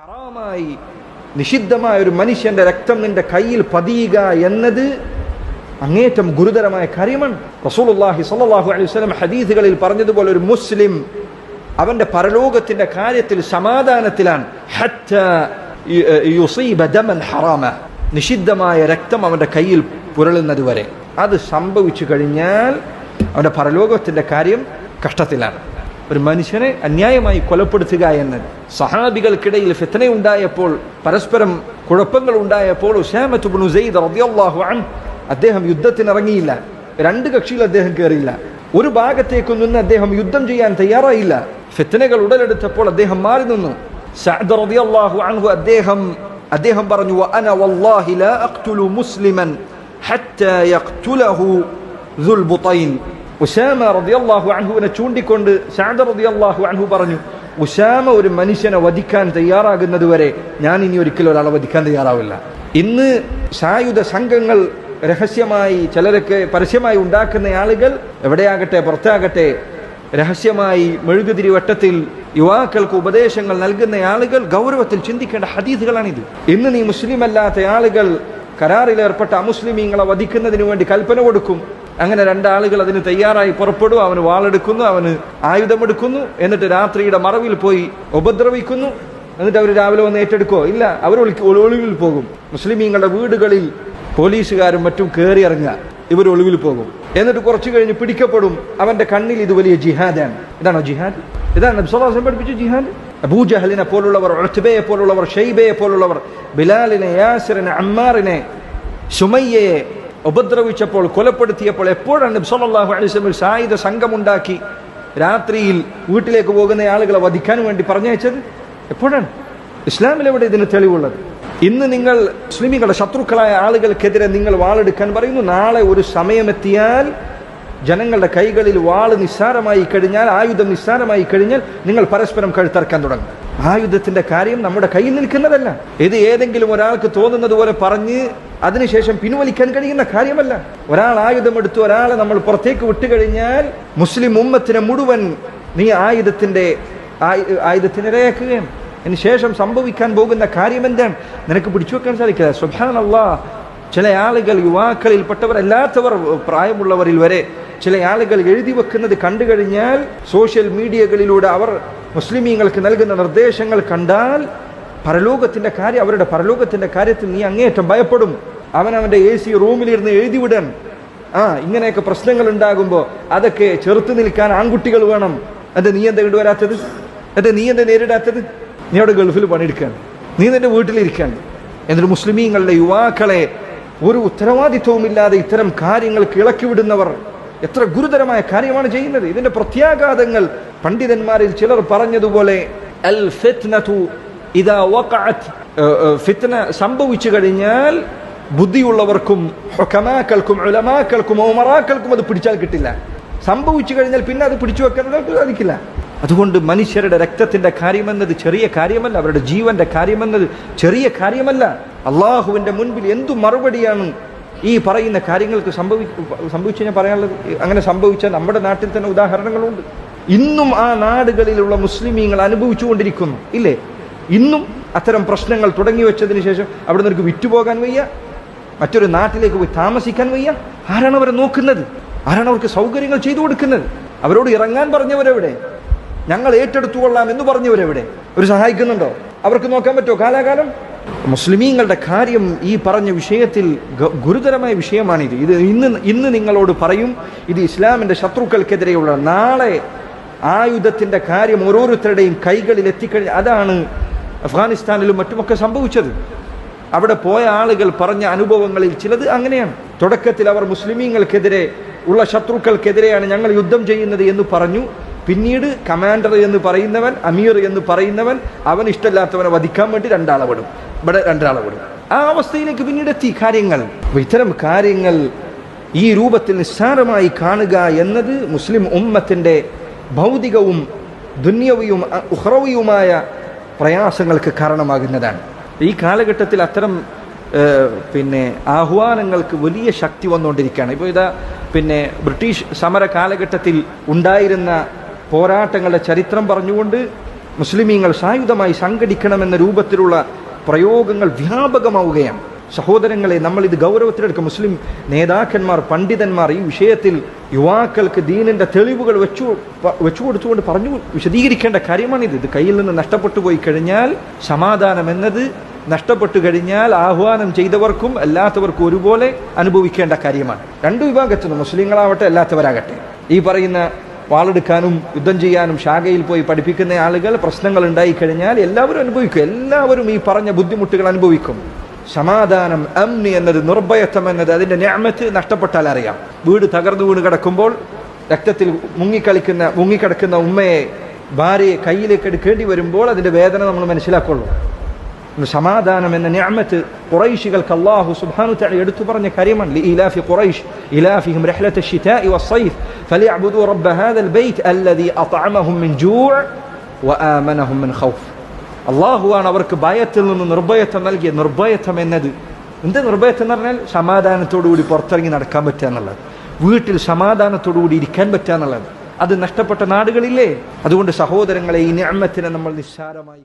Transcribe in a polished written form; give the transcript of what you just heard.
ഹറാമായി നിഷിദ്ധമായ ഒരു മനുഷ്യന്റെ രക്തം നിന്റെ കയ്യിൽ പതിയുക എന്നത് അങ്ങേറ്റം ഗുരുതരമായ കാര്യമാണ്. റസൂലുള്ളാഹി സ്വല്ലല്ലാഹു അലൈഹി വസല്ലം ഹദീസുകളിൽ പറഞ്ഞതുപോലെ ഒരു മുസ്ലിം അവന്റെ പരലോകത്തിന്റെ കാര്യത്തിൽ സമാധാനത്തിലാണ്. ഹത്താ യുസീബ ദമൻ ഹറാമ, നിഷിദ്ധമായ രക്തം അവന്റെ കയ്യിൽ പുരളുന്നത് വരെ. അത് സംഭവിച്ചു കഴിഞ്ഞാൽ അവന്റെ പരലോകത്തിന്റെ കാര്യം കഷ്ടത്തിലാണ്. ഒരു മനുഷ്യനെ അന്യായമായി കൊലപ്പെടുത്തുക എന്നത്. സഹാബികൾക്കിടയിൽ ഫിത്ന ഉണ്ടായപ്പോൾ, പരസ്പരം കുഴപ്പങ്ങൾ ഉണ്ടായപ്പോൾ ഉസാമത്ത് ഇബ്നു സെയ്ദ് റളിയല്ലാഹു അൻഹു അദ്ദേഹം യുദ്ധത്തിനിറങ്ങിയില്ല. രണ്ട് കക്ഷിയിൽ അദ്ദേഹം കയറിയില്ല. ഒരു ഭാഗത്തേക്ക് നിന്ന് അദ്ദേഹം യുദ്ധം ചെയ്യാൻ തയ്യാറായില്ല. ഫിത്നകൾ ഉടലെടുത്തപ്പോൾ അദ്ദേഹം മാറി നിന്നു. സഅദ് റളിയല്ലാഹു അൻഹു അദ്ദേഹം പറഞ്ഞു, വഅന വല്ലാഹി ലാ അഖ്തുലു മുസ്ലിമൻ ഹത്താ യഖ്തുലഹു ദുൽ ബുതൈൻ. ഉസാമ റളിയല്ലാഹു അൻഹുവിനെ ചൂണ്ടിക്കൊണ്ട് സഅദ് റളിയല്ലാഹു അൻഹു പറഞ്ഞു, ഉസാമ ഒരു മനുഷ്യനെ വധിക്കാൻ തയ്യാറാകുന്നത് വരെ ഞാൻ ഇനി ഒരിക്കലും ഒരാളെ വധിക്കാൻ തയ്യാറാവില്ല. ഇന്ന് സായുധ സംഘങ്ങൾ രഹസ്യമായി, ചിലരൊക്കെ പരസ്യമായി ഉണ്ടാക്കുന്ന ആളുകൾ, എവിടെയാകട്ടെ പുറത്താകട്ടെ, രഹസ്യമായി മെഴുകുതിരി വട്ടത്തിൽ യുവാക്കൾക്ക് ഉപദേശങ്ങൾ നൽകുന്ന ആളുകൾ ഗൗരവത്തിൽ ചിന്തിക്കേണ്ട ഹദീസുകളാണിത്. ഇന്ന് നീ മുസ്ലിം അല്ലാത്ത ആളുകൾ കരാറിലേർപ്പെട്ട അമുസ്ലിമീങ്ങളെ വധിക്കുന്നതിന് വേണ്ടി കൽപ്പന കൊടുക്കും. അങ്ങനെ രണ്ടാളുകൾ അതിന് തയ്യാറായി പുറപ്പെടും. അവന് വാളെടുക്കുന്നു, അവന് ആയുധമെടുക്കുന്നു, എന്നിട്ട് രാത്രിയുടെ മറവിൽ പോയി ഉപദ്രവിക്കുന്നു. എന്നിട്ട് അവർ രാവിലെ വന്ന് ഏറ്റെടുക്കോ? ഇല്ല, അവർ ഒളിവിൽ പോകും. മുസ്ലിമീങ്ങളുടെ വീടുകളിൽ പോലീസുകാരും മറ്റും കയറി ഇറങ്ങുക, ഇവർ ഒളിവിൽ പോകും. എന്നിട്ട് കുറച്ചു കഴിഞ്ഞ് പിടിക്കപ്പെടും. അവന്റെ കണ്ണിൽ ഇത് വലിയ ജിഹാദാണ്. ഇതാണോ ജിഹാദ്? ഇതാണ് നബി സല്ലല്ലാഹു അലൈഹി വസല്ലം പഠിപ്പിച്ച ജിഹാദ്? അബൂജഹലിനെ പോലുള്ളവർ, ഉത്ബയെ പോലുള്ളവർ, ഷൈബയെ പോലുള്ളവർ, ബിലാലിനെ, യാസിറിനെ, അമ്മാറിനെ, സുമയ്യയെ ഉപദ്രവിച്ചപ്പോൾ, കൊലപ്പെടുത്തിയപ്പോൾ എപ്പോഴാണ് നബി സല്ലല്ലാഹു അലൈഹി വസല്ലം സായുധ സംഘമുണ്ടാക്കി രാത്രിയിൽ വീട്ടിലേക്ക് പോകുന്ന ആളുകളെ വധിക്കാൻ വേണ്ടി പറഞ്ഞയച്ചത്? എപ്പോഴാണ്? ഇസ്ലാമിലെവിടെ ഇതിന് തെളിവുള്ളത്? ഇന്ന് നിങ്ങൾ മുസ്ലിമീങ്ങളുടെ ശത്രുക്കളായ ആളുകൾക്കെതിരെ നിങ്ങൾ വാളെടുക്കാൻ പറയുന്നു. നാളെ ഒരു സമയമെത്തിയാൽ ജനങ്ങളുടെ കൈകളിൽ വാള് നിസ്സാരമായി കഴിഞ്ഞാൽ, ആയുധം നിസ്സാരമായി കഴിഞ്ഞാൽ നിങ്ങൾ പരസ്പരം കഴുത്തറക്കാൻ തുടങ്ങും. ആയുധത്തിന്റെ കാര്യം നമ്മുടെ കയ്യിൽ നിൽക്കുന്നതല്ല. ഇത് ഏതെങ്കിലും ഒരാൾക്ക് തോന്നുന്നത് പോലെ പറഞ്ഞ് അതിനുശേഷം പിൻവലിക്കാൻ കഴിയുന്ന കാര്യമല്ല. ഒരാൾ ആയുധമെടുത്ത് ഒരാളെ നമ്മൾ പുറത്തേക്ക് വിട്ടുകഴിഞ്ഞാൽ മുസ്ലിം ഉമ്മത്തിനെ മുഴുവൻ നീ ആയുധത്തിനിരയാക്കുകയാണ്. അതിനുശേഷം സംഭവിക്കാൻ പോകുന്ന കാര്യം എന്താണ്? നിനക്ക് പിടിച്ചു വെക്കാൻ സാധിക്കില്ല. സുബ്ഹാനല്ലാഹ്, ചില ആളുകൾ, യുവാക്കളിൽപ്പെട്ടവർ അല്ലാത്തവർ, പ്രായമുള്ളവരിൽ വരെ ചില ആളുകൾ എഴുതി വെക്കുന്നത് കണ്ടു കഴിഞ്ഞാൽ, സോഷ്യൽ മീഡിയകളിലൂടെ അവർ മുസ്ലിമീങ്ങൾക്ക് നൽകുന്ന നിർദ്ദേശങ്ങൾ കണ്ടാൽ പരലോകത്തിന്റെ കാര്യം, അവരുടെ പരലോകത്തിന്റെ കാര്യത്തിൽ നീ അങ്ങേയറ്റം ഭയപ്പെടും. അവനവന്റെ AC റൂമിലിരുന്ന് എഴുതി വിടാൻ. ഇങ്ങനെയൊക്കെ പ്രശ്നങ്ങൾ ഉണ്ടാകുമ്പോൾ അതൊക്കെ ചെറുത്തു നിൽക്കാൻ ആൺകുട്ടികൾ വേണം. അത് നീ എന്താ ഇടുവരാത്തത്? അത് നീ എന്താ നേരിടാത്തത്? നീ അവിടെ ഗൾഫിൽ പണിയെടുക്കാൻ, നീ നിന്റെ വീട്ടിലിരിക്കാൻ. എന്നിട്ട് മുസ്ലിമീങ്ങളുടെ യുവാക്കളെ ഒരു ഉത്തരവാദിത്വവുമില്ലാതെ ഇത്തരം കാര്യങ്ങൾക്ക് ഇളക്കി വിടുന്നവർ എത്ര ഗുരുതരമായ കാര്യമാണ് ചെയ്യുന്നത്. ഇതിന്റെ പ്രത്യാഘാതങ്ങൾ പണ്ഡിതന്മാരിൽ ചിലർ പറഞ്ഞതുപോലെ, അൽ ഫിത്നതു ഇദാ വഖഅത്, ഫിത്ന സംഭവിച്ചു കഴിഞ്ഞാൽ ബുദ്ധിയുള്ളവർക്കും ഹുകമാക്കൾക്കും ഉലമാക്കൾക്കും ഉമറാക്കൾക്കും അത് പിടിച്ചാൽ കിട്ടില്ല. സംഭവിച്ചു കഴിഞ്ഞാൽ പിന്നെ അത് പിടിച്ചു വെക്കാൻ സാധിക്കില്ല. അതുകൊണ്ട് മനുഷ്യരുടെ രക്തത്തിന്റെ കാര്യമെന്നത് ചെറിയ കാര്യമല്ല, അവരുടെ ജീവന്റെ കാര്യമെന്നത് ചെറിയ കാര്യമല്ല. അള്ളാഹുവിന്റെ മുൻപിൽ എന്തു മറുപടിയാണ് ഈ പറയുന്ന കാര്യങ്ങൾക്ക് സംഭവിച്ചു ഞാൻ പറയാനുള്ളത്? അങ്ങനെ സംഭവിച്ച നമ്മുടെ നാട്ടിൽ തന്നെ ഉദാഹരണങ്ങളുണ്ട്. ഇന്നും ആ നാടുകളിലുള്ള മുസ്ലിമീങ്ങൾ അനുഭവിച്ചുകൊണ്ടിരിക്കുന്നു, ഇല്ലേ? ഇന്നും അത്തരം പ്രശ്നങ്ങൾ തുടങ്ങി വെച്ചതിന് ശേഷം അവിടെ നിനക്ക് വിറ്റുപോകാൻ വയ്യ, മറ്റൊരു നാട്ടിലേക്ക് പോയി താമസിക്കാൻ വയ്യ. ആരാണ് അവരെ നോക്കുന്നത്? ആരാണ് അവർക്ക് സൗകര്യങ്ങൾ ചെയ്തു കൊടുക്കുന്നത്? അവരോട് ഇറങ്ങാൻ പറഞ്ഞവരെവിടെ? ഞങ്ങൾ ഏറ്റെടുത്തുകൊള്ളാം എന്ന് പറഞ്ഞവരെവിടെ? ഒരു സഹായിക്കുന്നുണ്ടോ? അവർക്ക് നോക്കാൻ പറ്റുമോ കാലാകാലം? മുസ്ലിമീങ്ങളുടെ കാര്യം ഈ പറഞ്ഞ വിഷയത്തിൽ ഗുരുതരമായ വിഷയമാണിത്. ഇത് ഇന്ന് നിങ്ങളോട് പറയും, ഇത് ഇസ്ലാമിന്റെ ശത്രുക്കൾക്കെതിരെയുള്ള നാളെ ആയുധത്തിന്റെ കാര്യം ഓരോരുത്തരുടെയും കൈകളിൽ എത്തിക്കഴിഞ്ഞ. അതാണ് അഫ്ഗാനിസ്ഥാനിലും മറ്റുമൊക്കെ സംഭവിച്ചത്. അവിടെ പോയ ആളുകൾ പറഞ്ഞ അനുഭവങ്ങളിൽ ചിലത് അങ്ങനെയാണ്. തുടക്കത്തിൽ അവർ മുസ്ലിമീങ്ങൾക്കെതിരെ ഉള്ള ശത്രുക്കൾക്കെതിരെയാണ് ഞങ്ങൾ യുദ്ധം ചെയ്യുന്നത് എന്ന് പറഞ്ഞു. പിന്നീട് കമാൻഡർ എന്ന് പറയുന്നവൻ, അമീർ എന്ന് പറയുന്നവൻ, അവൻ ഇഷ്ടമില്ലാത്തവനെ വധിക്കാൻ വേണ്ടി രണ്ടാളെ വിടും. ആ അവസ്ഥയിലേക്ക് പിന്നീട് എത്തി കാര്യങ്ങൾ. ഇത്തരം കാര്യങ്ങൾ ഈ രൂപത്തിൽ നിസ്സാരമായി കാണുക എന്നത് മുസ്ലിം ഉമ്മത്തിന്റെ ഭൗതികവും ദുന്യവിയും ഉഖ്റവിയുമായ പ്രയാസങ്ങൾക്ക് കാരണമാകുന്നതാണ്. ഈ കാലഘട്ടത്തിൽ അത്തരം ആഹ്വാനങ്ങൾക്ക് വലിയ ശക്തി വന്നുകൊണ്ടിരിക്കുകയാണ്. ഇപ്പോൾ ഇതാ ബ്രിട്ടീഷ് സമര കാലഘട്ടത്തിൽ ഉണ്ടായിരുന്ന പോരാട്ടങ്ങളുടെ ചരിത്രം പറഞ്ഞുകൊണ്ട് മുസ്ലിമീങ്ങൾ സായുധമായി സംഘടിക്കണമെന്ന രൂപത്തിലുള്ള പ്രയോഗങ്ങൾ വ്യാപകമാവുകയാണ്. സഹോദരങ്ങളെ, നമ്മൾ ഇത് ഗൗരവത്തിലെടുക്കും. മുസ്ലിം നേതാക്കന്മാർ, പണ്ഡിതന്മാർ ഈ വിഷയത്തിൽ യുവാക്കൾക്ക് ദീനിന്റെ തെളിവുകൾ വെച്ചു കൊടുത്തുകൊണ്ട് പറഞ്ഞു വിശദീകരിക്കേണ്ട കാര്യമാണിത്. ഇത് കയ്യിൽ നിന്ന് നഷ്ടപ്പെട്ടു പോയി കഴിഞ്ഞാൽ, സമാധാനം എന്നത് നഷ്ടപ്പെട്ടു കഴിഞ്ഞാൽ ആഹ്വാനം ചെയ്തവർക്കും അല്ലാത്തവർക്കും ഒരുപോലെ അനുഭവിക്കേണ്ട കാര്യമാണ്. രണ്ടു വിഭാഗത്തിനും, മുസ്ലിങ്ങളാവട്ടെ അല്ലാത്തവരാകട്ടെ, ഈ പറയുന്ന വാളെടുക്കാനും യുദ്ധം ചെയ്യാനും ശാഖയിൽ പോയി പഠിപ്പിക്കുന്ന ആളുകൾ പ്രശ്നങ്ങൾ ഉണ്ടായിക്കഴിഞ്ഞാൽ എല്ലാവരും അനുഭവിക്കും. എല്ലാവരും ഈ പറഞ്ഞ ബുദ്ധിമുട്ടുകൾ അനുഭവിക്കും. സമാധാനം, അമ്നി എന്നത്, നിർഭയത്വം എന്നത്, അതിന്റെ നിഅമത്ത് നഷ്ടപ്പെട്ടാൽ അറിയാം. വീട് തകർന്നു വീണ് കിടക്കുമ്പോൾ രക്തത്തിൽ മുങ്ങിക്കിടക്കുന്ന ഉമ്മയെ, ഭാര്യയെ കയ്യിലേക്ക് എടുക്കേണ്ടി വരുമ്പോൾ അതിന്റെ വേദന നമ്മൾ മനസ്സിലാക്കുള്ളൂ. സമാധാനം എന്ന നിഅമത്ത് ഖുറൈശികൾക്ക് അല്ലാഹു സുബ്ഹാനഹു വ തആല എടുത്തു പറഞ്ഞ കാര്യമാണ്. ലഇലാഫി ഖുറൈശ് ഇലാഫിഹിം റഹ്ലത അശ്ശിതാഇ വസ്സൈഫ് ഫലിയഅ്ബുദു റബ്ബ ഹാദൽ ബൈത്ത് അല്ലദീ അത്അമഹും മിൻ ജൂഅ് വആമനഹും മിൻ ഖൗഫ്. അല്ലാഹുവാണ് അവർക്ക് ഭയത്തിൽ നിന്ന് നിർഭയത്വം നൽകിയ. നിർഭയത്വം എന്നത് എന്ത്? നിർഭയത്വം എന്ന് പറഞ്ഞാൽ സമാധാനത്തോടുകൂടി പുറത്തിറങ്ങി നടക്കാൻ പറ്റുക എന്നുള്ളത്, വീട്ടിൽ സമാധാനത്തോടുകൂടി ഇരിക്കാൻ പറ്റുക എന്നുള്ളത്. അത് നഷ്ടപ്പെട്ട നാടുകളില്ലേ? അതുകൊണ്ട് സഹോദരങ്ങളെ, ഈ നിഅമത്തിനെ നമ്മൾ നിസ്സാരമായി